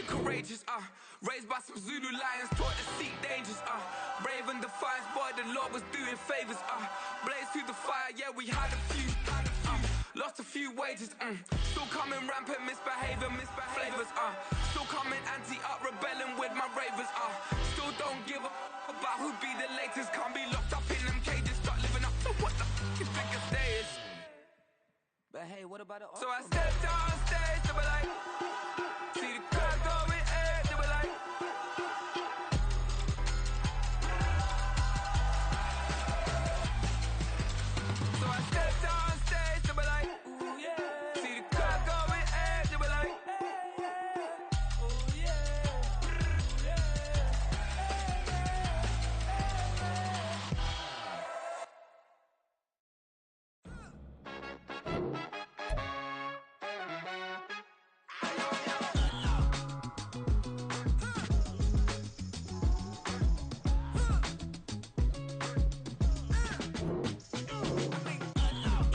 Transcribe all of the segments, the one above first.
courageous, raised by some Zulu lions, taught to seek dangers, brave and defiant, boy, the Lord was doing favors, blaze through the fire, yeah, we had a few, lost a few wages, still coming rampant, misbehavior, flavors, still coming anti-up, rebelling with my ravers, still don't give a about who be the latest, can't be locked up in them cages, start living up to what the f*** you think a day is. But hey, what about it? So I stepped on stage, they were like, see the crowd going air, they were like, so I stepped on stage, they were like, ooh yeah, see the crowd going air, they were like, ooh yeah,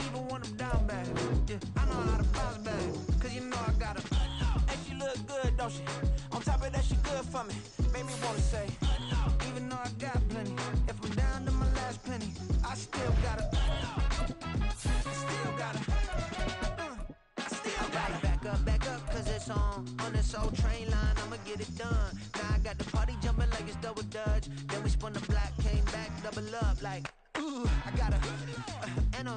even when I'm down bad, yeah, I know how to bounce back, cause you know I got her. And she look good, don't she? On top of that, she good for me. Made me wanna say, even though I got plenty, if I'm down to my last penny, I still got her. I still got her. I still got her. Back up, cause it's on this old train line, I'ma get it done. Now I got the party jumping like it's double dutch. Then we spun the block, came back, double up like, ooh, I got her. And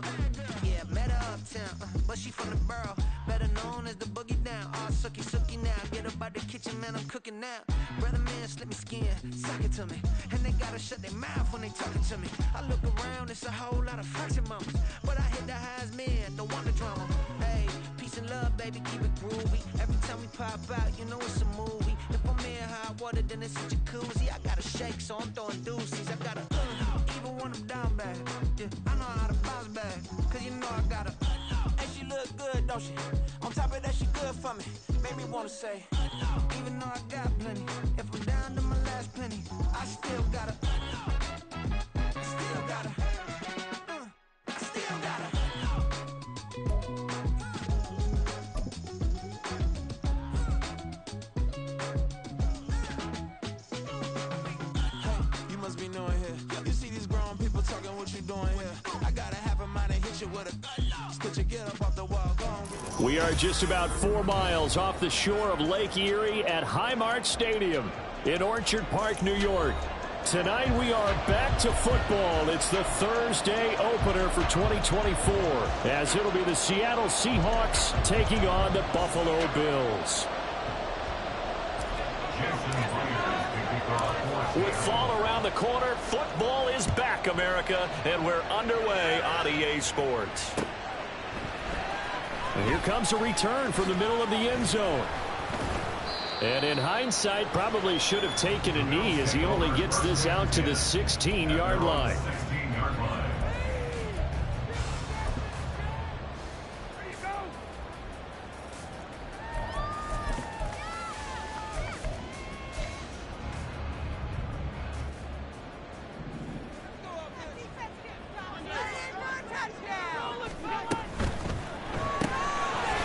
yeah, met her uptown, but she from the borough, better known as the boogie down. All sookie now, get up out the kitchen, man, I'm cooking now. Brother man, slip me skin, suck it to me, and they gotta shut their mouth when they talking to me. I look around, it's a whole lot of fraction mamas, but I hit the highs, man, don't want the drama. Hey, peace and love, baby, keep it groovy. Every time we pop out, you know it's a movie. If I'm in hot water, then it's a jacuzzi. I gotta shake, so I'm throwing deuces. I gotta, even when I'm down bad, yeah, I know how to bounce back, cause you know I got her. And she look good, don't she? On top of that, she good for me. Made me wanna say, even though I got plenty, if I'm down to my last penny, I still got her. I still got her. I still got her. Hey, you must be knowing here. You see these grown people talking, what you doing here? I gotta have a mind to hit you with a stitch you get up off the wall, go on. We are just about 4 miles off the shore of Lake Erie at Highmark Stadium in Orchard Park, New York. Tonight we are back to football. It's the Thursday opener for 2024, as it'll be the Seattle Seahawks taking on the Buffalo Bills. With fall around the corner, football is back, America, and we're underway on EA Sports. And here comes a return from the middle of the end zone. And in hindsight, probably should have taken a knee as he only gets this out to the 16-yard line.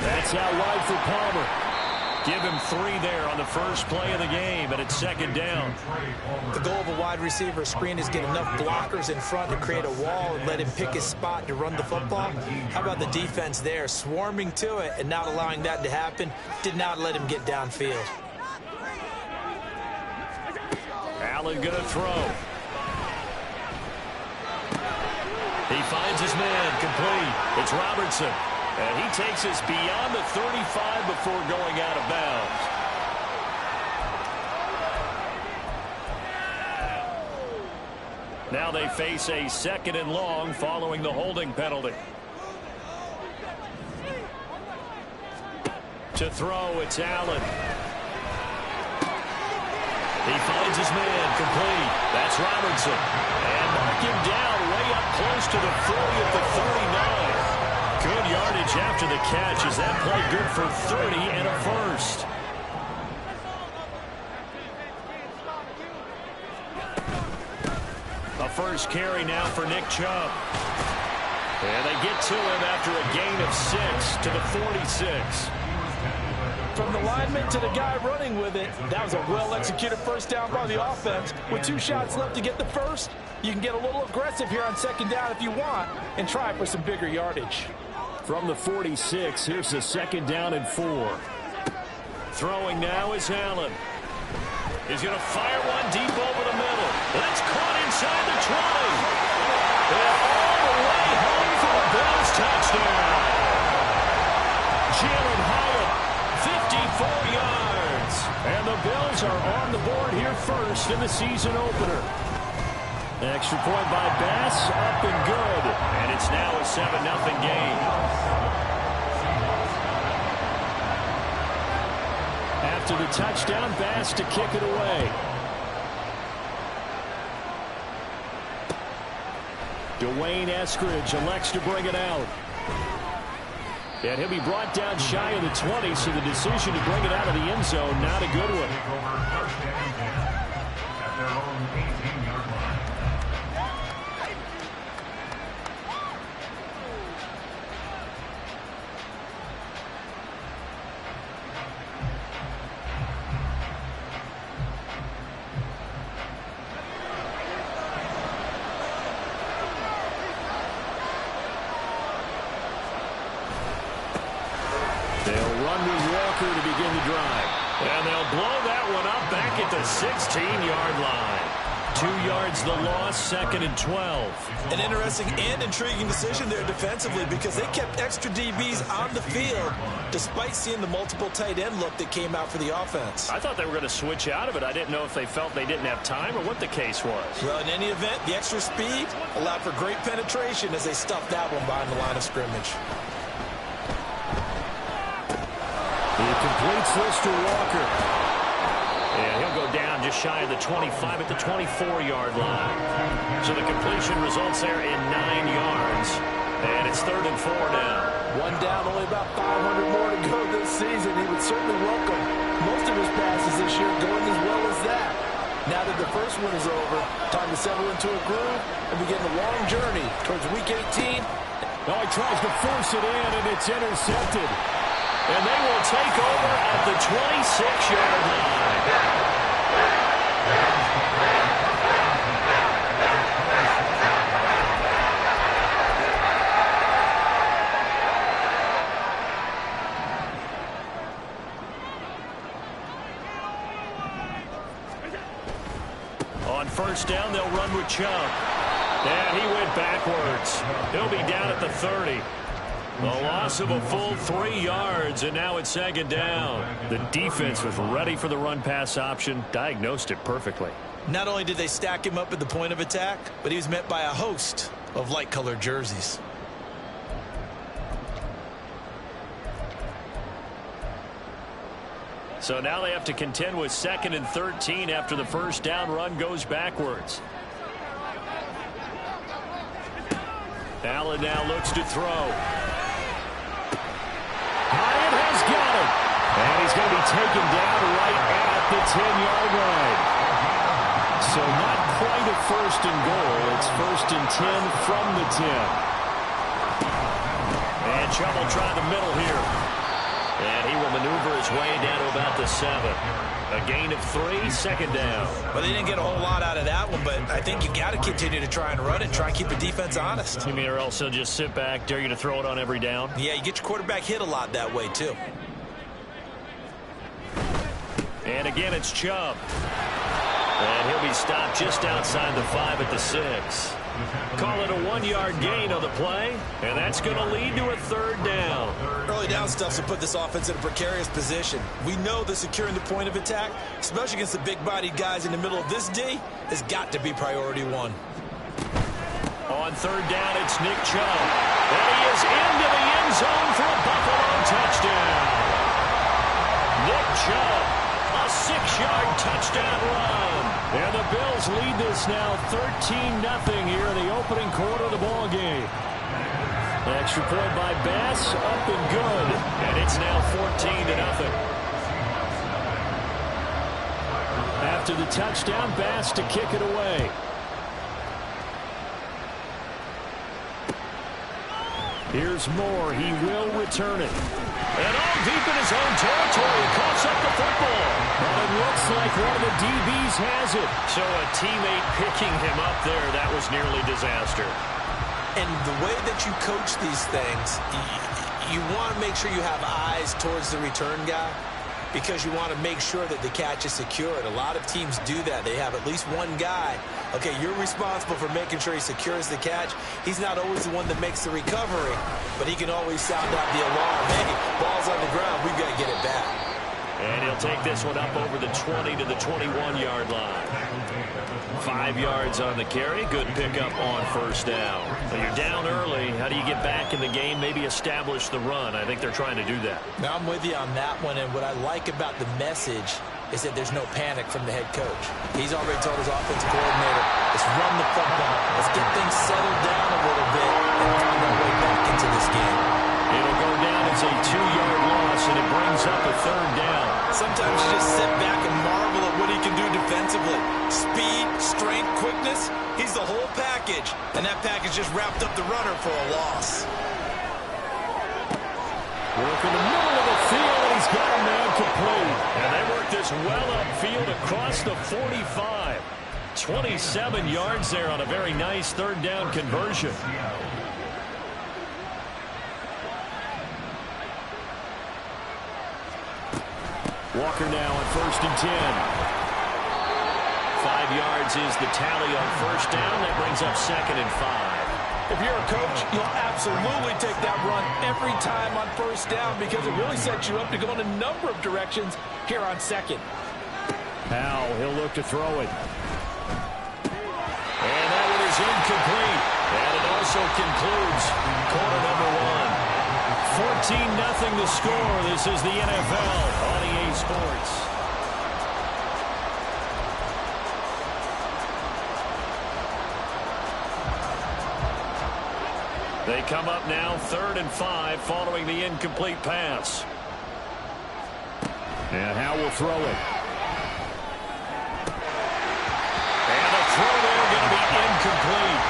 That's out wide for Palmer. Give him 3 there on the first play of the game, and it's second down. The goal of a wide receiver screen is get enough blockers in front to create a wall and let him pick his spot to run the football. How about the defense there, swarming to it and not allowing that to happen? Did not let him get downfield. Allen going to throw. He finds his man, complete. It's Robertson. And he takes us beyond the 35 before going out of bounds. Now they face a 2nd and long following the holding penalty. To throw, it's Allen. He finds his man, complete. That's Robertson. And mark him down way up close to the 40 at the 39. Good yardage after the catch as that play good for 30 and a first. A first carry now for Nick Chubb. And they get to him after a gain of 6 to the 46. from the lineman to the guy running with it. That was a well-executed first down by the offense. With 2 shots left to get the first, you can get a little aggressive here on second down if you want and try for some bigger yardage. From the 46, here's the second down and 4. Throwing now is Allen. He's going to fire one deep over the middle. That's caught inside the 20. And all the way home for the Bills touchdown. Jalen Hyatt, 54 yards. And the Bills are on the board here first in the season opener. Extra point by Bass, up and good. And it's now a 7-0 game. After the touchdown, Bass to kick it away. Dwayne Eskridge elects to bring it out. And he'll be brought down shy of the 20, so the decision to bring it out of the end zone, not a good one. They'll run with Walker to begin the drive. And they'll blow that one up back at the 16-yard line. 2 yards the loss, 2nd and 12. An interesting and intriguing decision there defensively because they kept extra DBs on the field despite seeing the multiple tight end look that came out for the offense. I thought they were going to switch out of it. I didn't know if they felt they didn't have time or what the case was. Well, in any event, the extra speed allowed for great penetration as they stuffed that one behind the line of scrimmage. He completes this to Walker. And he'll go down just shy of the 25 at the 24-yard line. So the completion results there in 9 yards. And it's 3rd and 4 now. 1 down, only about 500 more to go this season. He would certainly welcome most of his passes this year going as well as that. Now that the first one is over, time to settle into a groove and begin the long journey towards Week 18. Oh, he tries to force it in, and it's intercepted. And they will take over at the 26-yard line. On first down, they'll run with Chubb. And he went backwards. He'll be down at the 30. A loss of a full 3 yards, and now it's 2nd down. The defense was ready for the run-pass option, diagnosed it perfectly. Not only did they stack him up at the point of attack, but he was met by a host of light-colored jerseys. So now they have to contend with 2nd and 13 after the first down run goes backwards. Allen now looks to throw. Hyatt has got it. And he's going to be taken down right at the 10-yard line. So not quite a 1st and goal. It's 1st and 10 from the 10. And Chubb will try the middle here. And he will maneuver his way down to about the 7. A gain of 3, 2nd down. Well, they didn't get a whole lot out of that one, but I think you got to continue to try and run it, try and keep the defense honest. You mean or else he'll just sit back, dare you to throw it on every down? Yeah, you get your quarterback hit a lot that way, too. And again, it's Chubb. And he'll be stopped just outside the 5 at the 6. Call it a 1-yard gain on the play, and that's going to lead to a 3rd down. Early down stuff will put this offense in a precarious position. We know that securing the point of attack, especially against the big-bodied guys in the middle of this D, has got to be priority 1. On 3rd down, it's Nick Chubb. And he is into the end zone for a Buffalo touchdown. Nick Chubb, a 6-yard touchdown run. And the Bills lead this now 13-0 here in the opening quarter of the ball game. Extra point by Bass, up and good. And it's now 14-0. After the touchdown, Bass to kick it away. Here's Moore. He will return it. And all deep in his own territory, coughs up the football. Well, it looks like one of the DBs has it. So a teammate picking him up there, that was nearly disaster. And the way that you coach these things, you want to make sure you have eyes towards the return guy because you want to make sure that the catch is secured. A lot of teams do that. They have at least one guy. Okay, you're responsible for making sure he secures the catch. He's not always the one that makes the recovery, but he can always sound out the alarm. Hey, ball's on the ground. We've got to get it back. And he'll take this one up over the 20 to the 21-yard line. 5 yards on the carry. Good pickup on first down. Well, you're down early. How do you get back in the game? Maybe establish the run. I think they're trying to do that. Now, I'm with you on that one, and what I like about the message is that there's no panic from the head coach. He's already told his offensive coordinator, let's run the football. Let's get things settled down a little bit and find our way back into this game. It'll go down as a 2-yard loss, and it brings up a third down. Sometimes you just sit back and marvel at what he can do defensively. Speed, strength, quickness, he's the whole package. And that package just wrapped up the runner for a loss. Work in the middle of the field, and he's got a man complete. And they work this well upfield across the 45. 27 yards there on a very nice third down conversion. Walker now on 1st and 10. 5 yards is the tally on first down. That brings up 2nd and 5. If you're a coach, you'll absolutely take that run every time on first down because it really sets you up to go in a number of directions here on 2nd. Powell, he'll look to throw it. And that one is incomplete. And it also concludes quarter number 1. 14-0 the score. This is the NFL on EA Sports. They come up now 3rd and 5 following the incomplete pass. And Howe will throw it. And the throw there going to be incomplete.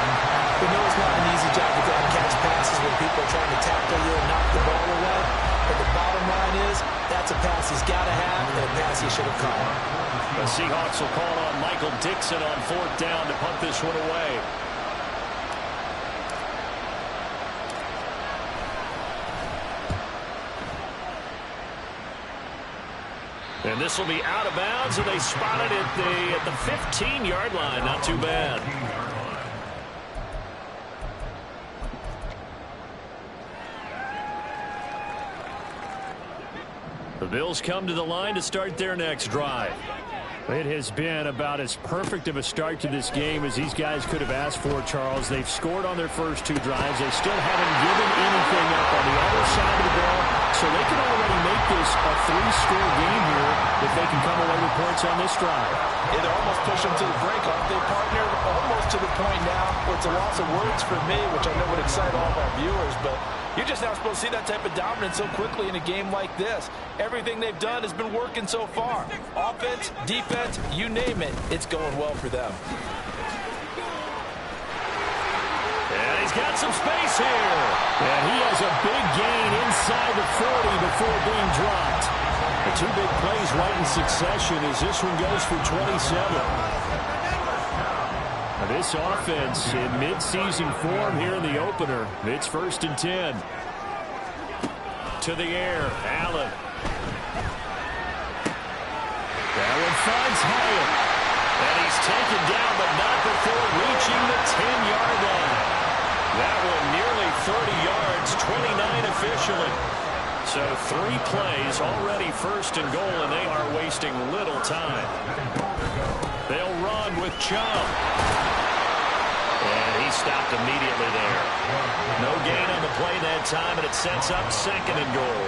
We know it's not an easy job to go and catch passes when people are trying to tackle you and knock the ball away. But the bottom line is that's a pass he's got to have and a pass he should have caught. The Seahawks will call on Michael Dixon on 4th down to punt this one away. And this will be out of bounds, and they spot it at the 15-yard line. Not too bad. The Bills come to the line to start their next drive. It has been about as perfect of a start to this game as these guys could have asked for, Charles. They've scored on their first 2 drives. They still haven't given anything up on the other side of the ball, so they can already make this a 3-score game here if they can come away with points on this drive. Yeah, they're almost pushing to the break, aren't they, partner? Almost to the point now where it's a loss of words for me, which I know would excite all of our viewers, but you're just not supposed to see that type of dominance so quickly in a game like this. Everything they've done has been working so far. Offense, defense, you name it, it's going well for them. And he's got some space here. And he has a big gain inside the 40 before being dropped. The 2 big plays right in succession as this one goes for 27. This offense in mid-season form here in the opener. It's 1st and 10. To the air, Allen. That one finds Hyatt. And he's taken down, but not before reaching the 10-yard line. That one nearly 30 yards, 29 officially. So 3 plays, already 1st and goal, and they are wasting little time. They'll run with Chubb. And he stopped immediately there. No gain on the play that time, and it sets up 2nd and goal.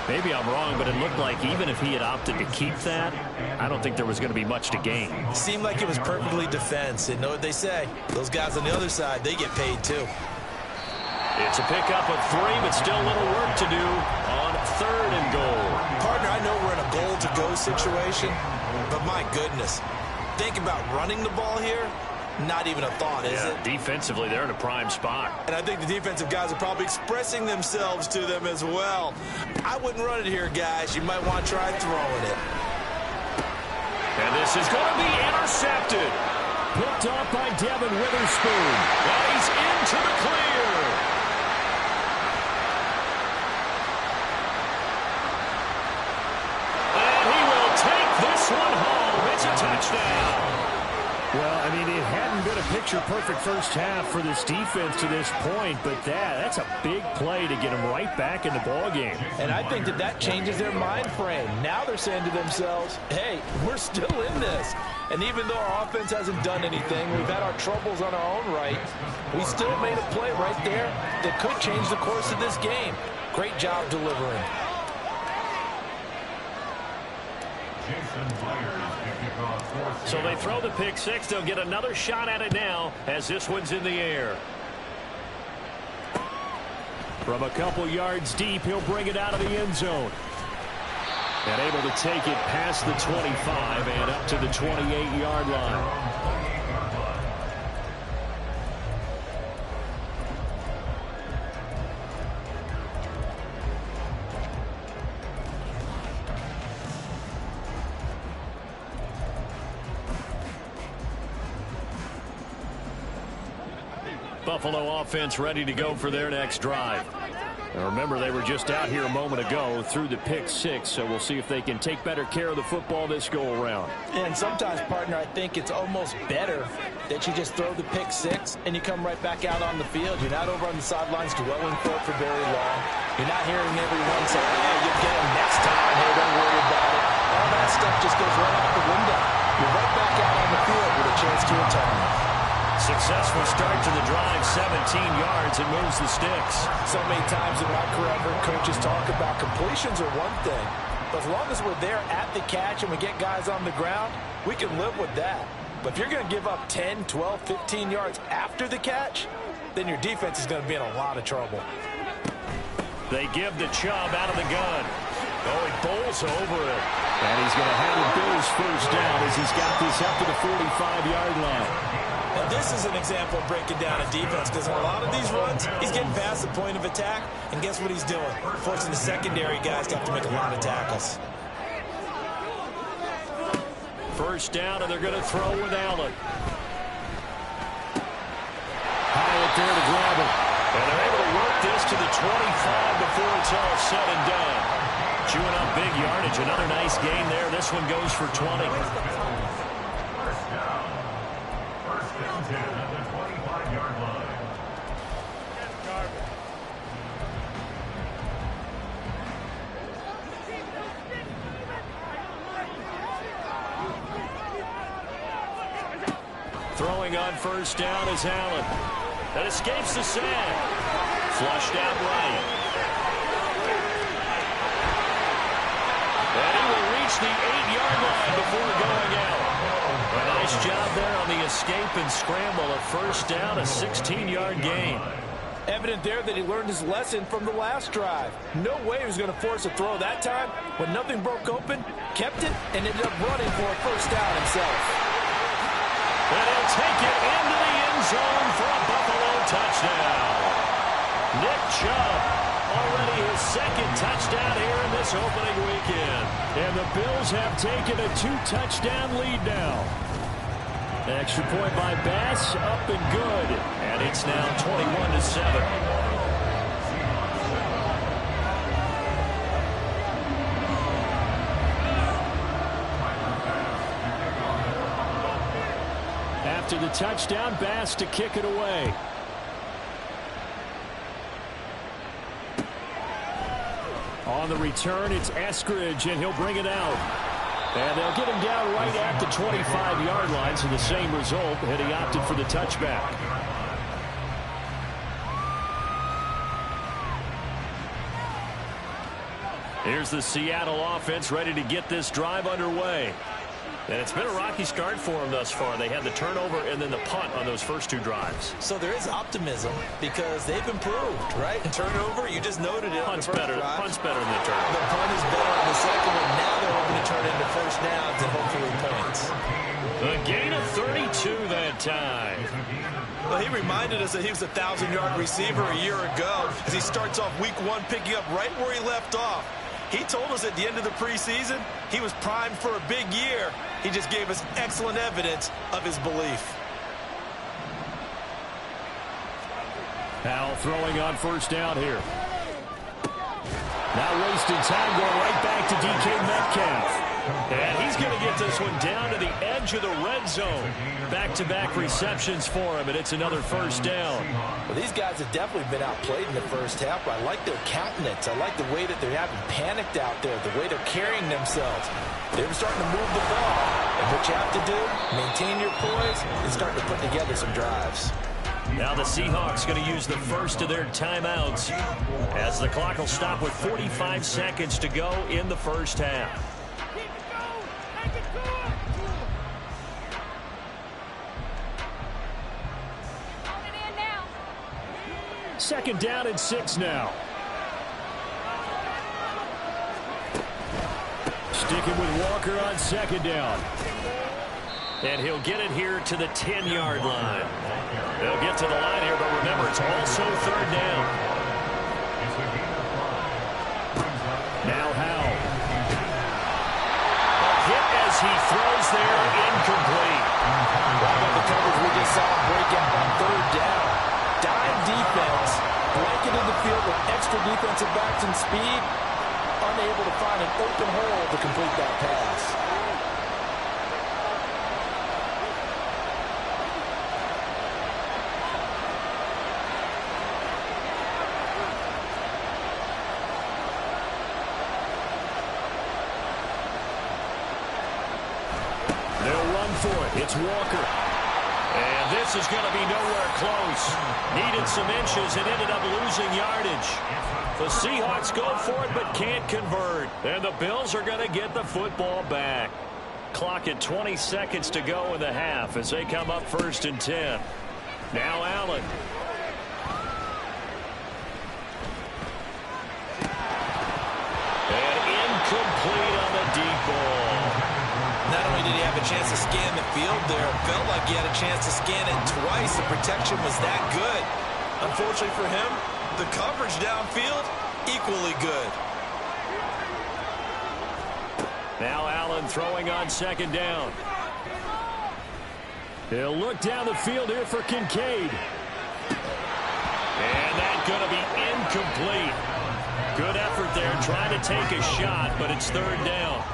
Maybe I'm wrong, but it looked like even if he had opted to keep that, I don't think there was going to be much to gain. Seemed like it was perfectly defense. And know what they say. Those guys on the other side, they get paid too. It's a pickup of 3, but still a little work to do on 3rd and goal. Partner, I know we're in a goal-to-go situation, but my goodness. Think about running the ball here. Not even a thought, is it? Defensively, they're in a prime spot. And I think the defensive guys are probably expressing themselves to them as well. I wouldn't run it here, guys. You might want to try throwing it. And this is going to be intercepted. Picked off by Devin Witherspoon. And he's into the clear. And he will take this one home. It's a touchdown. Well, I mean, it hadn't been a picture-perfect first half for this defense to this point, but that's a big play to get them right back in the ballgame. And I think that changes their mind frame. Now they're saying to themselves, hey, we're still in this. And even though our offense hasn't done anything, we've had our troubles on our own right, we still made a play right there that could change the course of this game. Great job delivering. So they throw the pick six. They'll get another shot at it now as this one's in the air. From a couple yards deep, he'll bring it out of the end zone. And able to take it past the 25 and up to the 28-yard line. Buffalo offense ready to go for their next drive. And remember, they were just out here a moment ago through the pick six, so we'll see if they can take better care of the football this go-around. And sometimes, partner, I think it's almost better that you just throw the pick six and you come right back out on the field. You're not over on the sidelines dwelling for very long. You're not hearing everyone say, hey, you'll get them next time. Hey, don't worry about it. All that stuff just goes right out the window. You're right back out on the field with a chance to atone. Successful start to the drive, 17 yards, and moves the sticks. So many times in my career, I've heard coaches talk about completions are one thing, but as long as we're there at the catch and we get guys on the ground, we can live with that. But if you're going to give up 10, 12, 15 yards after the catch, then your defense is going to be in a lot of trouble. They give the Chubb out of the gun. Oh, he bowls over it. And he's going to have a Bills first down as he's got this up to the 45-yard line. And this is an example of breaking down a defense, because in a lot of these runs, he's getting past the point of attack, and guess what he's doing? Forcing the secondary guys to have to make a lot of tackles. First down, and they're going to throw with Allen. Hyatt there to grab it. And they're able to work this to the 25 before it's all said and done. Chewing up big yardage. Another nice gain there. This one goes for 20. Throwing on first down is Allen. That escapes the sack. Flushed out right. And he will reach the 8-yard line before going out. A nice job there on the escape and scramble. A first down, a 16-yard gain. Evident there that he learned his lesson from the last drive. No way he was going to force a throw that time. When nothing broke open, kept it, and ended up running for a first down himself. And he'll take it into the end zone for a Buffalo touchdown. Nick Chubb, already his second touchdown here in this opening weekend. And the Bills have taken a 2-touchdown lead now. Extra point by Bass, up and good. And it's now 21-7. After the touchdown, Bass to kick it away. On the return, it's Eskridge, and he'll bring it out. And they'll get him down right at the 25-yard line, so the same result, and he opted for the touchback. Here's the Seattle offense ready to get this drive underway. And it's been a rocky start for them thus far. They had the turnover and then the punt on those first two drives. So there is optimism because they've improved, right? Turnover, you just noted it. Punt's better than the turnover. The punt is better on the second one. Now they're hoping to turn into first downs and hopefully points. A gain of 32 then. that time. Well, he reminded us that he was a 1,000-yard receiver a year ago as he starts off week 1 picking up right where he left off. He told us at the end of the preseason he was primed for a big year. He just gave us excellent evidence of his belief. Powell throwing on first down here. Not wasting time, going right back to DK Metcalf. And he's going to get this one down to the edge of the red zone. Back-to-back receptions for him, and it's another first down. Well, these guys have definitely been outplayed in the first half, but I like their countenance. I like the way that they haven't panicked out there, the way they're carrying themselves. They're starting to move the ball. And what you have to do, maintain your poise, and start to put together some drives. Now the Seahawks going to use the first of their timeouts as the clock will stop with 45 seconds to go in the first half. Second down and 6 now. Sticking with Walker on second down. And he'll get it here to the 10-yard line. They'll get to the line here, but remember, it's also third down. Now Howell. A hit as he throws there, incomplete. What about the coverage we just saw break out on third down? Dime defense, blanketed the field with extra defensive backs and speed, unable to find an open hole to complete that pass. It's Walker. And this is going to be nowhere close. Needed some inches and ended up losing yardage. The Seahawks go for it but can't convert. And the Bills are going to get the football back. Clock at 20 seconds to go in the half as they come up first and 10. Now Allen. And incomplete on the deep ball. Not only did he have a chance to scan the field there, it felt like he had a chance to scan it twice. The protection was that good. Unfortunately for him, the coverage downfield, equally good. Now Allen throwing on second down. He'll look down the field here for Kincaid. And that's going to be incomplete. Good effort there trying to take a shot, but it's third down.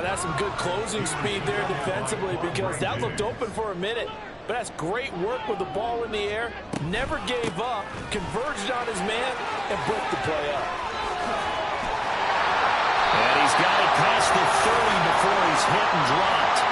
That's some good closing speed there defensively because that looked open for a minute. But that's great work with the ball in the air. Never gave up, converged on his man, and broke the play up. And he's got it past the 30 before he's hit and dropped.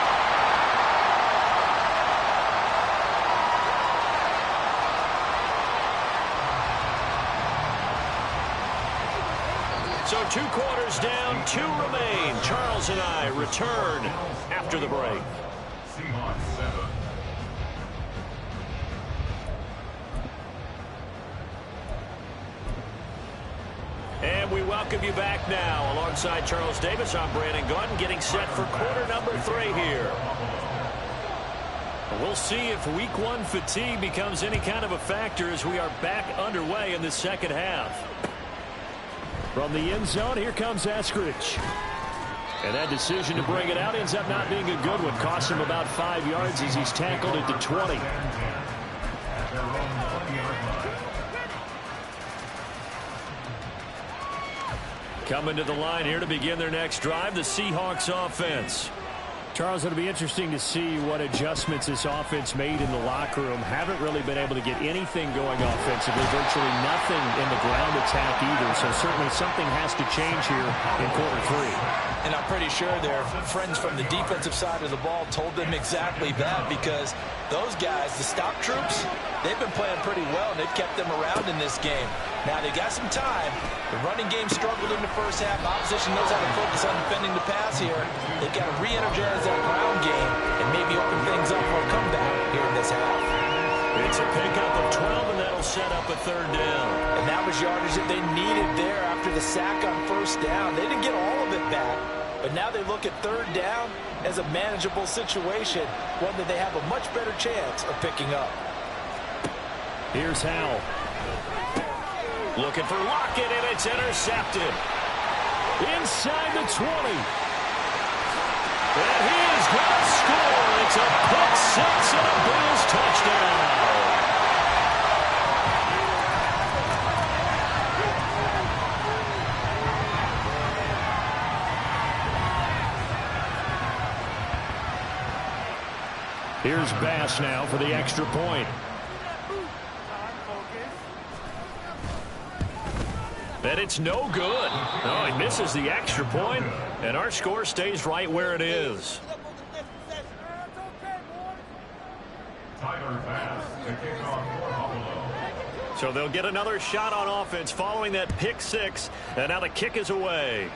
So 2 quarters down, 2 remain. Charles and I return after the break. And we welcome you back now. Alongside Charles Davis, I'm Brandon Gaudin, getting set for quarter number 3 here. We'll see if week 1 fatigue becomes any kind of a factor as we are back underway in the second half. From the end zone, here comes Eskridge. And that decision to bring it out ends up not being a good one. Costs him about 5 yards as he's tackled at the 20. Coming to the line here to begin their next drive, the Seahawks offense. Charles, it'll be interesting to see what adjustments this offense made in the locker room. Haven't really been able to get anything going offensively. Virtually nothing in the ground attack either. So certainly something has to change here in quarter 3. And I'm pretty sure their friends from the defensive side of the ball told them exactly that because those guys, the stop troops, they've been playing pretty well and they've kept them around in this game. Now they got some time. The running game struggled in the first half. Opposition knows how to focus on defending the pass here. They've got to re-energize that ground game and maybe open things up for a comeback here in this half. It's a pickup of 12, and that'll set up a third down. And that was yardage that they needed there after the sack on first down. They didn't get all of it back, but now they look at third down. as a manageable situation, one that they have a much better chance of picking up. Here's Howell. Looking for Lockett, and it's intercepted. Inside the 20. And he is going to score. It's a pick six and a Bills touchdown. Here's Bass now for the extra point. And it's no good. Oh, he misses the extra point, and our score stays right where it is. So they'll get another shot on offense following that pick six, and now the kick is away.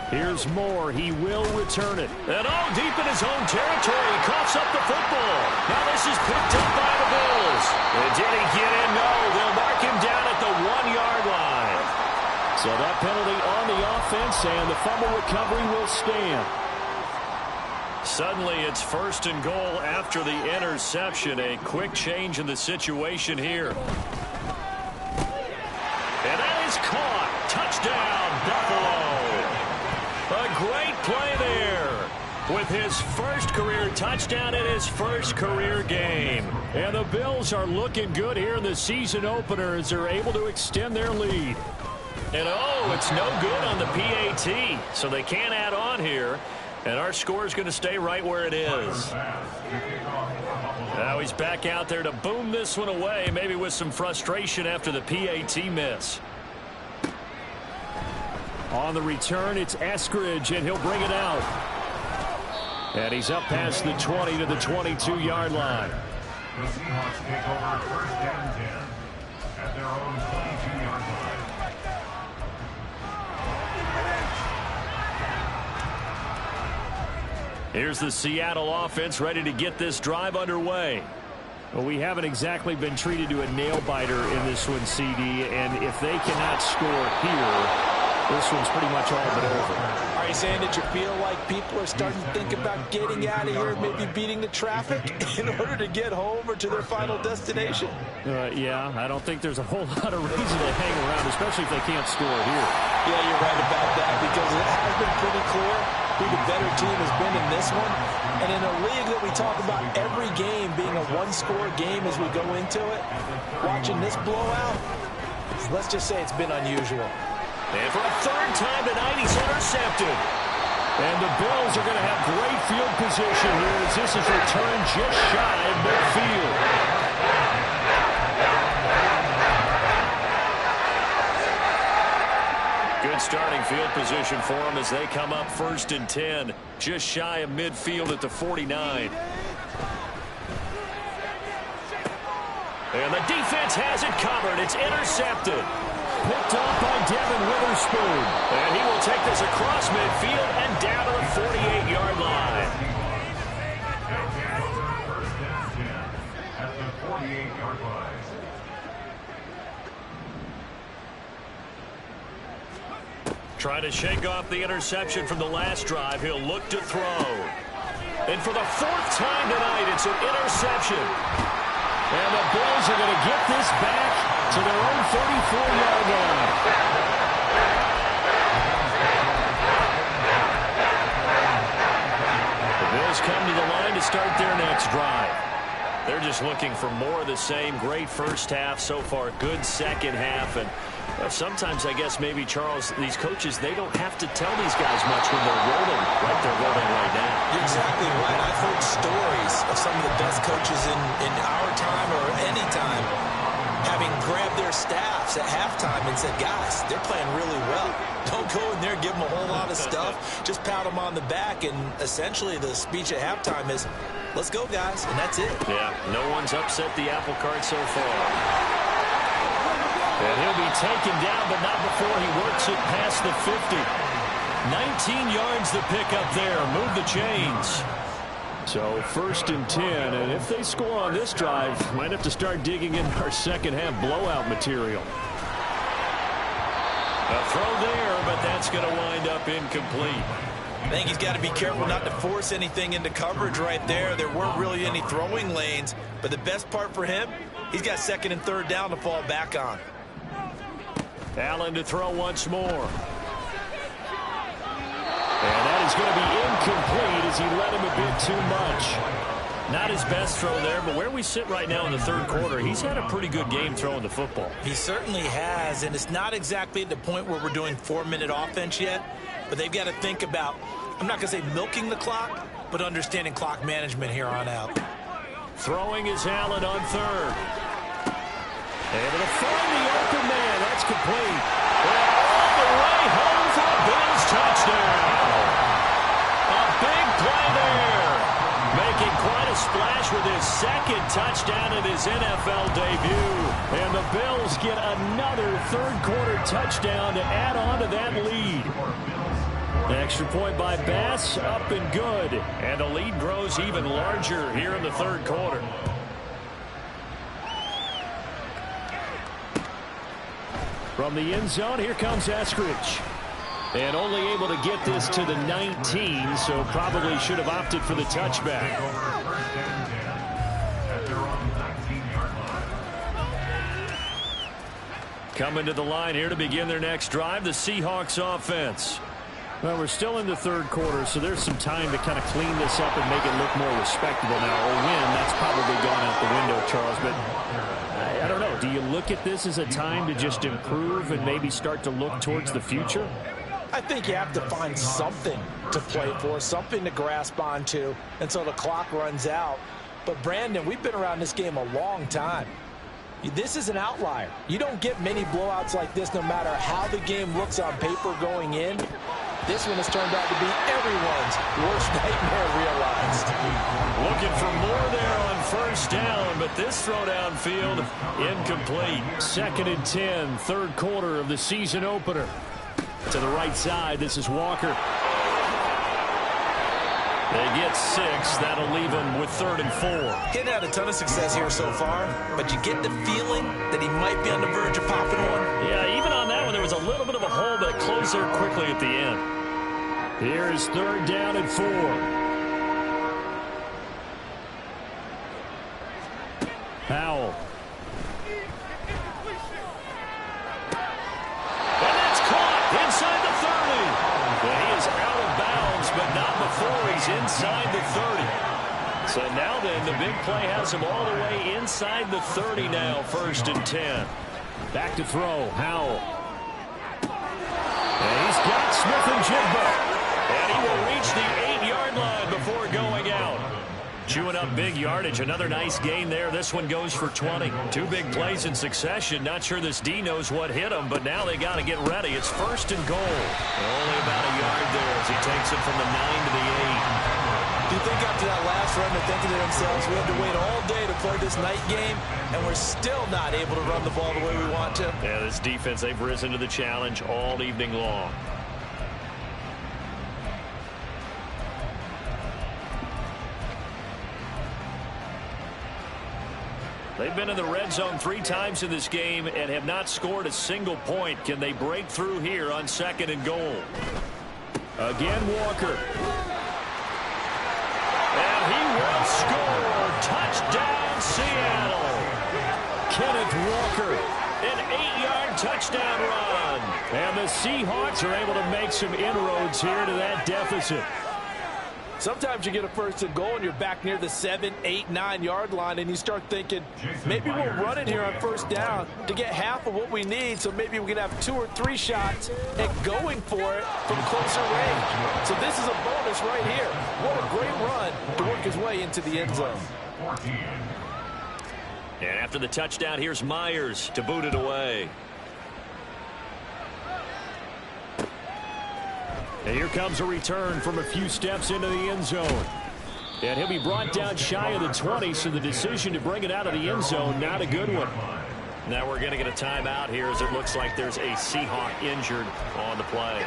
Here's Moore. He will return it. And deep in his own territory. He coughs up the football. Now this is picked up by the Bills. And did he get in? No. They'll mark him down at the 1-yard line. So that penalty on the offense, and the fumble recovery will stand. Suddenly it's 1st and goal after the interception. A quick change in the situation here. And that is caught. Touchdown, Buffalo. A great play there with his first career touchdown in his first career game. And the Bills are looking good here in the season opener as they're able to extend their lead. And it's no good on the PAT, so they can't add on here. And our score is going to stay right where it is. Now he's back out there to boom this one away, maybe with some frustration after the PAT miss. On the return, it's Eskridge, and he'll bring it out. And he's up past the 20 to the 22-yard line. The Seahawks take over 1st and 10 at their own 22-yard line. Here's the Seattle offense ready to get this drive underway. Well, we haven't exactly been treated to a nail-biter in this one, CD, and if they cannot score here, this one's pretty much all but over. Are you saying that you feel like people are starting to think about getting out of here, maybe beating the traffic in order to get home or to their final destination? Yeah, I don't think there's a whole lot of reason to hang around, especially if they can't score here. Yeah, you're right about that, because it has been pretty clear who the better team has been in this one. And in a league that we talk about every game being a one-score game as we go into it, watching this blowout, let's just say it's been unusual. And for a 3rd time tonight, he's intercepted. And the Bills are going to have great field position here as this is returned just shy of midfield. Good starting field position for them as they come up 1st and 10, just shy of midfield at the 49. And the defense has it covered. It's intercepted. Picked up by Devin Witherspoon. And he will take this across midfield and down to the 48-yard line. First and 10 at the 48-yard line. Trying to shake off the interception from the last drive. He'll look to throw. And for the 4th time tonight, it's an interception. And the Bills are going to get this back to their own 34-yard line. The Bills come to the line to start their next drive. They're just looking for more of the same. Great first half so far. Good second half. And sometimes, I guess, maybe, Charles, these coaches, they don't have to tell these guys much when they're rolling like they're rolling right now. You're exactly right. I've heard stories of some of the best coaches in our time or any time having grabbed their staffs at halftime and said, guys, they're playing really well. Don't go in there and give them a whole lot of stuff. Just pat them on the back. And essentially the speech at halftime is, let's go, guys. And that's it. Yeah, no one's upset the apple cart so far. And he'll be taken down, but not before he works it past the 50. 19 yards to pick up there. Move the chains. So 1st and 10, and if they score on this drive, might have to start digging in our second half blowout material. A throw there, but that's going to wind up incomplete. I think he's got to be careful not to force anything into coverage right there. There weren't really any throwing lanes, but the best part for him, he's got second and third down to fall back on. Allen to throw once more. And that is going to be incomplete as he led him a bit too much. Not his best throw there, but where we sit right now in the third quarter, he's had a pretty good game throwing the football. He certainly has, and it's not exactly at the point where we're doing 4-minute offense yet, but they've got to think about, I'm not going to say milking the clock, but understanding clock management here on out. Throwing is Allen on third. Able to find the open man. That's complete. And all the way home for a Bills touchdown. A big play there. Making quite a splash with his second touchdown in his NFL debut. And the Bills get another third-quarter touchdown to add on to that lead. The extra point by Bass, up and good. And the lead grows even larger here in the third quarter. From the end zone, here comes Eskridge. And only able to get this to the 19, so probably should have opted for the touchback. Coming to the line here to begin their next drive, the Seahawks offense. Well, we're still in the third quarter, so there's some time to kind of clean this up and make it look more respectable now. Or win, that's probably gone out the window, Charles. But I don't know. Do you look at this as a time to just improve and maybe start to look towards the future? I think you have to find something to play for, something to grasp onto until the clock runs out. But, Brandon, we've been around this game a long time. This is an outlier. You don't get many blowouts like this no matter how the game looks on paper going in. This one has turned out to be everyone's worst nightmare realized. Looking for more there on first down, but this throw downfield incomplete. 2nd and 10, third quarter of the season opener. To the right side, this is Walker. They get 6. That'll leave him with 3rd and 4. Getting had a ton of success here so far, but you get the feeling that he might be on the verge of popping one. Yeah, even on that one, there was a little bit of a hole, but it closed there quickly at the end. Here's 3rd down and 4. Powell. And that's caught inside the 30. And he is out of bounds, but not before he's inside the 30. So now then, the big play has him all the way inside the 30 now, 1st and 10. Back to throw, Howell. And he's got Smith-Njigba. And he will reach the 8-yard line before going out. Chewing up big yardage. Another nice gain there. This one goes for 20. 2 big plays in succession. Not sure this D knows what hit him, but now they got to get ready. It's 1st and goal. Only about a yard there as he takes it from the 9 to the 8. Do you think after that last run they're thinking to themselves, we had to wait all day to play this night game, and we're still not able to run the ball the way we want to? Yeah, this defense, they've risen to the challenge all evening long. They've been in the red zone 3 times in this game and have not scored a single point. Can they break through here on 2nd and goal? Again, Walker. And he will score. Touchdown, Seattle. Kenneth Walker, an 8-yard touchdown run. And the Seahawks are able to make some inroads here to that deficit. Sometimes you get a 1st and goal and you're back near the 7, 8, 9-yard line and you start thinking, maybe we'll run it here on 1st down to get half of what we need, so maybe we can have 2 or 3 shots at going for it from closer range. So this is a bonus right here. What a great run to work his way into the end zone. And after the touchdown, here's Myers to boot it away. And here comes a return from a few steps into the end zone. And he'll be brought down shy of the 20, so the decision to bring it out of the end zone, not a good one. Now we're going to get a timeout here as it looks like there's a Seahawk injured on the play.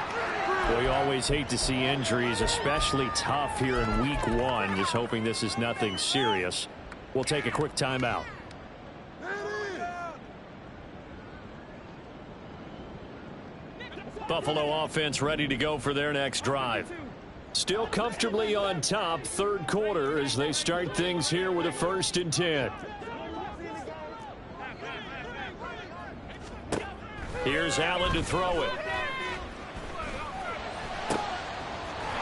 Well, you always hate to see injuries, especially tough here in week 1. Just hoping this is nothing serious. We'll take a quick timeout. Buffalo offense ready to go for their next drive. Still comfortably on top, third quarter, as they start things here with a 1st and 10. Here's Allen to throw it.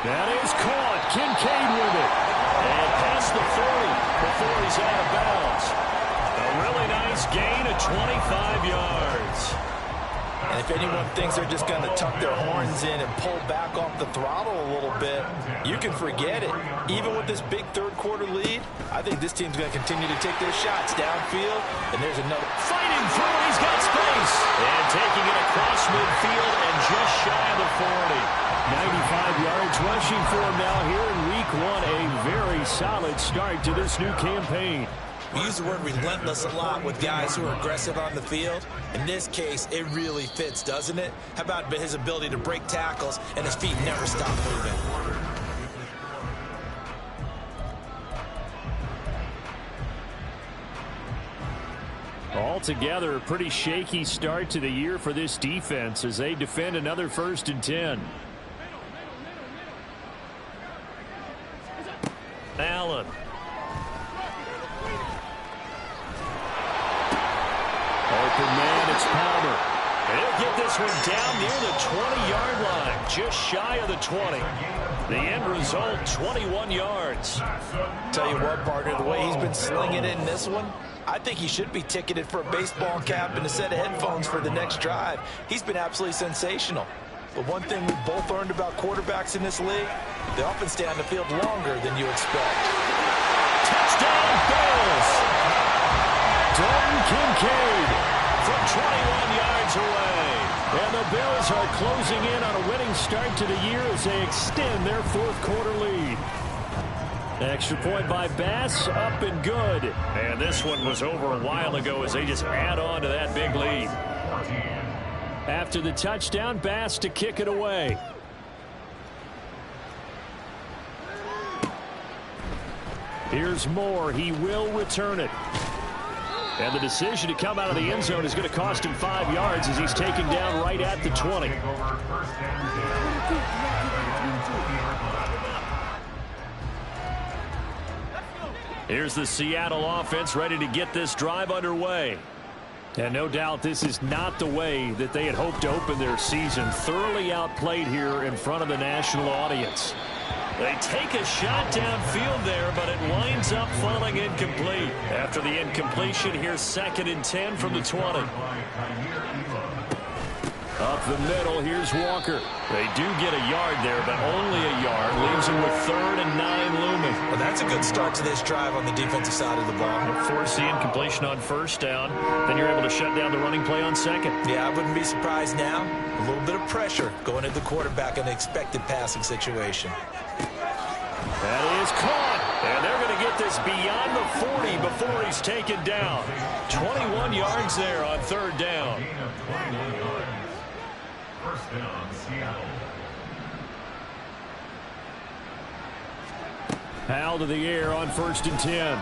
That is caught. Kincaid with it. And past the 40 before he's out of bounds. A really nice gain of 25 yards. And if anyone thinks they're just going to tuck their horns in and pull back off the throttle a little bit, you can forget it. Even with this big third quarter lead, I think this team's going to continue to take their shots downfield. And there's another. Fighting through. He's got space. And taking it across midfield and just shy of the 40. 95 yards rushing for him now here in week 1. A very solid start to this new campaign. We use the word relentless a lot with guys who are aggressive on the field. In this case, it really fits, doesn't it? How about his ability to break tackles and his feet never stop moving? Altogether, a pretty shaky start to the year for this defense as they defend another 1st and 10. Allen. Open man, it's Palmer. He'll get this one down near the 20-yard line, just shy of the 20. The end result, 21 yards. Tell you what, partner, the way he's been slinging it in this one, I think he should be ticketed for a baseball cap and a set of headphones for the next drive. He's been absolutely sensational. But one thing we both learned about quarterbacks in this league, they often stay on the field longer than you expect. Touchdown, Bills! Dalton Kincaid from 21 yards away. And the Bills are closing in on a winning start to the year as they extend their 4th quarter lead. Extra point by Bass, up and good. And this one was over a while ago as they just add on to that big lead. After the touchdown, Bass to kick it away. Here's Moore. He will return it. And the decision to come out of the end zone is going to cost him 5 yards as he's taken down right at the 20. Here's the Seattle offense ready to get this drive underway. And no doubt this is not the way that they had hoped to open their season. Thoroughly outplayed here in front of the national audience. They take a shot downfield there, but it winds up falling incomplete. After the incompletion, here's 2nd and 10 from the 20. Up the middle, here's Walker. They do get a yard there, but only a yard. Leaves them with 3rd and 9 looming. Well, that's a good start to this drive on the defensive side of the ball. Force the incompletion on 1st down. Then you're able to shut down the running play on 2nd. Yeah, I wouldn't be surprised now. A little bit of pressure going at the quarterback in an expected passing situation. That is caught. And they're going to get this beyond the 40 before he's taken down. 21 yards there on 3rd down. 1st down, Seattle. Hal to the air on 1st and 10.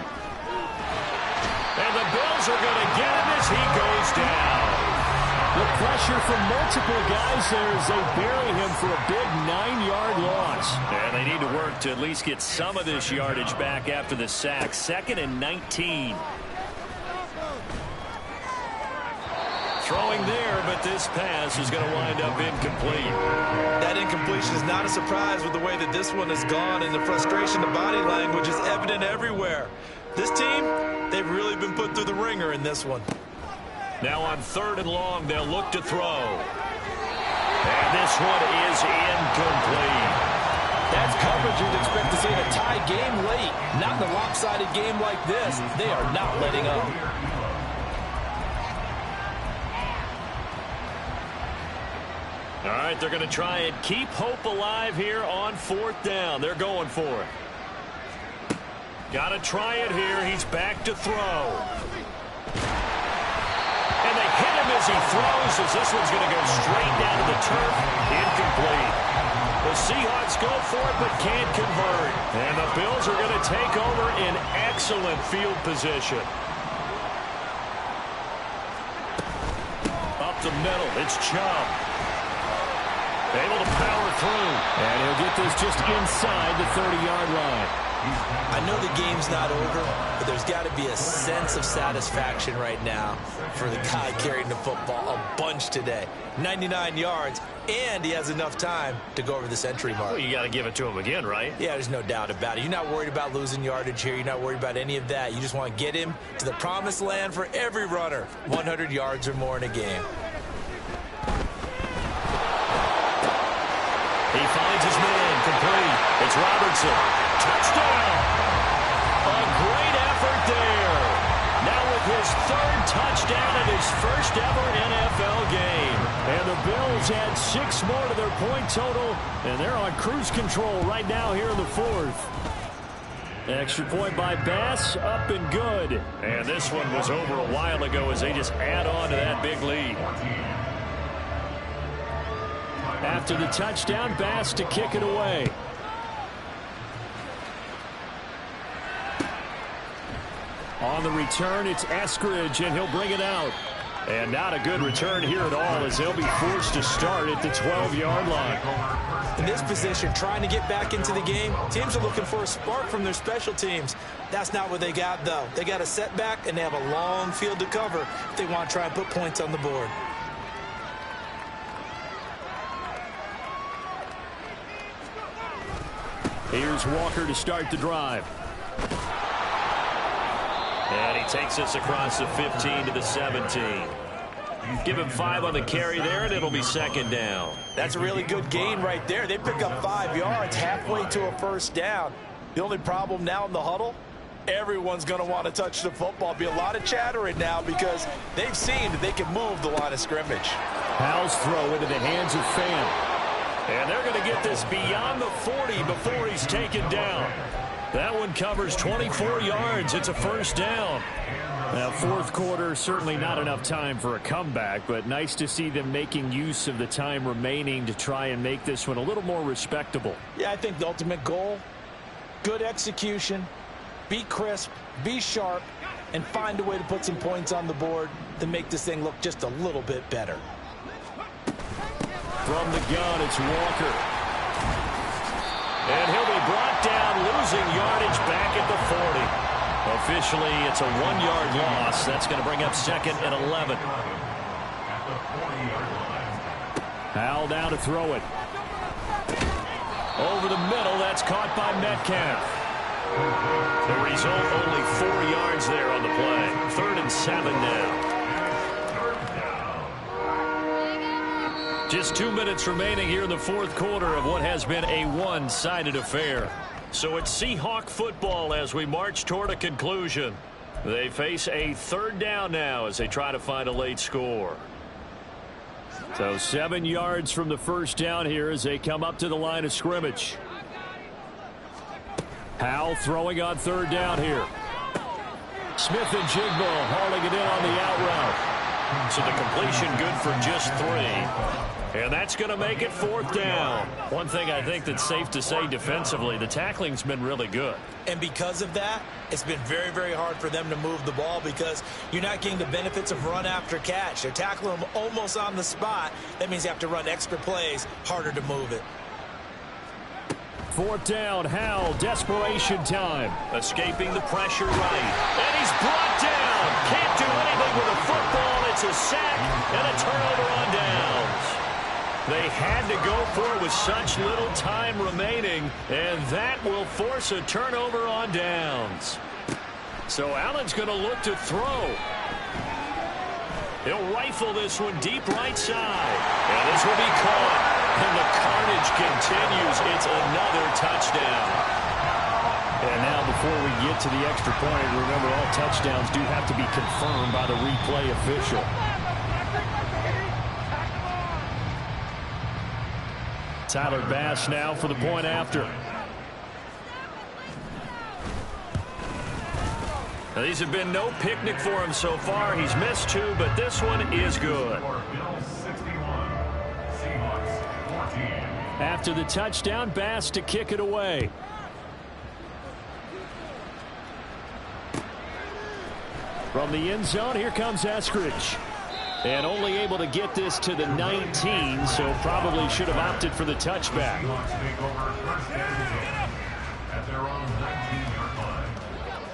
And the Bills are going to get him as he goes down. The pressure from multiple guys there as they bury him for a big 9-yard loss. And they need to work to at least get some of this yardage back after the sack. 2nd and 19. Throwing there, but this pass is going to wind up incomplete. That incompletion is not a surprise with the way that this one has gone, and the frustration, the body language is evident everywhere. This team, they've really been put through the ringer in this one. Now on 3rd and long, they'll look to throw. And this one is incomplete. That's coverage you'd expect to see in a tie game late. Not in a lopsided game like this. They are not letting up. All right, they're going to try and keep hope alive here on 4th down. They're going for it. Got to try it here. He's back to throw. And they hit him as he throws, as this one's going to go straight down to the turf. Incomplete. The Seahawks go for it but can't convert. And the Bills are going to take over in excellent field position. Up the middle, it's Chubb. Able to power through. And he'll get this just inside the 30-yard line. I know the game's not over, but there's got to be a sense of satisfaction right now for the guy carrying the football a bunch today. 99 yards, and he has enough time to go over the century mark. Well, you got to give it to him again, right? Yeah, there's no doubt about it. You're not worried about losing yardage here. You're not worried about any of that. You just want to get him to the promised land for every runner. 100 yards or more in a game. He finds his man, complete. It's Robertson. Touchdown! A great effort there. Now with his third touchdown in his first ever NFL game. And the Bills add 6 more to their point total, and they're on cruise control right now here in the fourth. Extra point by Bass, up and good. And this one was over a while ago as they just add on to that big lead. After the touchdown, Bass to kick it away. On the return, it's Eskridge, and he'll bring it out. And not a good return here at all as they'll be forced to start at the 12-yard line. In this position, trying to get back into the game, teams are looking for a spark from their special teams. That's not what they got, though. They got a setback, and they have a long field to cover if they want to try and put points on the board. Here's Walker to start the drive. And he takes us across the 15 to the 17. Give him 5 on the carry there, and it'll be second down. That's a really good gain right there. They pick up 5 yards halfway to a first down. The only problem now in the huddle, everyone's going to want to touch the football. Be a lot of chattering now because they've seen that they can move the line of scrimmage. Howell's throw into the hands of Fan. And they're going to get this beyond the 40 before he's taken down. That one covers 24 yards. It's a first down. Now, fourth quarter, certainly not enough time for a comeback, but nice to see them making use of the time remaining to try and make this one a little more respectable. Yeah, I think the ultimate goal, good execution, be crisp, be sharp, and find a way to put some points on the board to make this thing look just a little bit better. From the gun, it's Walker. And he'll be brought down, losing yardage back at the 40. Officially, it's a 1-yard loss. That's going to bring up second and 11. Howell down to throw it. Over the middle, that's caught by Metcalf. The result, only 4 yards there on the play. 3rd and 7 now. Just 2 minutes remaining here in the fourth quarter of what has been a one-sided affair. So it's Seahawk football as we march toward a conclusion. They face a 3rd down now as they try to find a late score. So 7 yards from the first down here as they come up to the line of scrimmage. Howell throwing on 3rd down here. Smith and Jigbo hauling it in on the out route. So the completion good for just 3. And that's going to make it 4th down. One thing I think that's safe to say defensively, the tackling's been really good. And because of that, it's been very, very hard for them to move the ball because you're not getting the benefits of run after catch. They're tackling them almost on the spot. That means you have to run extra plays, harder to move it. 4th down, Howell, desperation time. Escaping the pressure right. And he's brought down. Can't do anything with a football. It's a sack and a turnover on downs. They had to go for it with such little time remaining, and that will force a turnover on downs. So Allen's going to look to throw. He'll rifle this one deep right side. And this will be caught. And the carnage continues. It's another touchdown. And now before we get to the extra point, remember all touchdowns do have to be confirmed by the replay official. Tyler Bass now for the point after. Now, these have been no picnic for him so far. He's missed 2, but this one is good. After the touchdown, Bass to kick it away. From the end zone, here comes Eskridge. And only able to get this to the 19, so probably should have opted for the touchback.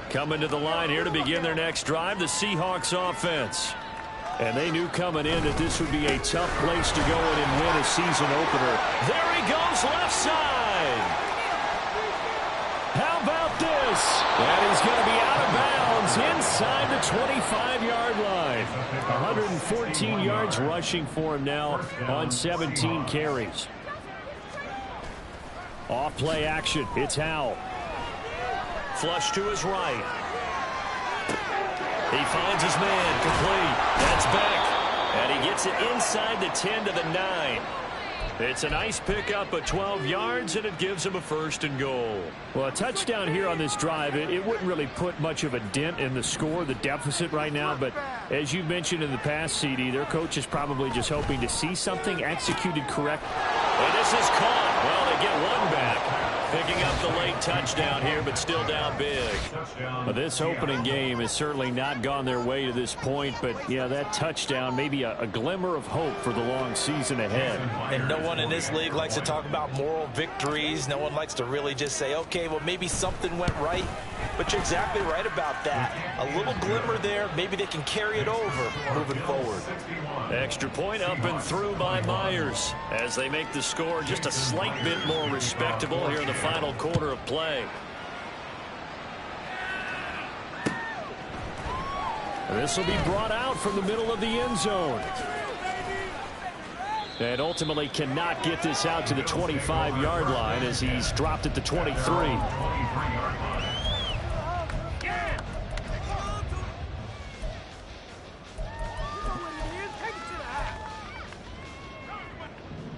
Coming to the line here to begin their next drive, the Seahawks offense. And they knew coming in that this would be a tough place to go in and win a season opener. There he goes, left side. How about this? And he's going to be out of bounds inside the 25-yard line. 114 yards rushing for him now on 17 carries. Off play action. It's Howell. Flush to his right. He finds his man, complete. That's Beck. And he gets it inside the 10 to the 9. It's a nice pickup of 12 yards, and it gives him a 1st and goal. Well, a touchdown here on this drive, it wouldn't really put much of a dent in the score, the deficit right now. But as you mentioned in the past, CD, their coach is probably just hoping to see something executed correct. And this is caught. Well, they get one back. Picking up the late touchdown here, but still down big. Well, this opening game has certainly not gone their way to this point, but, yeah, that touchdown, maybe a glimmer of hope for the long season ahead. And no one in this league likes to talk about moral victories. No one likes to really just say, okay, well, maybe something went right. But you're exactly right about that. A little glimmer there. Maybe they can carry it over moving forward. Extra point up and through by Myers as they make the score just a slight bit more respectable here in the final quarter of play. This will be brought out from the middle of the end zone. And ultimately cannot get this out to the 25-yard line as he's dropped at the 23.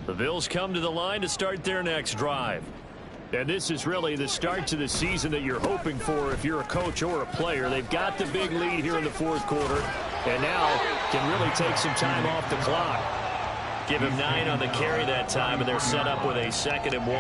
The Bills come to the line to start their next drive. And this is really the start to the season that you're hoping for if you're a coach or a player. They've got the big lead here in the 4th quarter, and now can really take some time off the clock. Give him 9 on the carry that time, and they're set up with a 2nd and 1.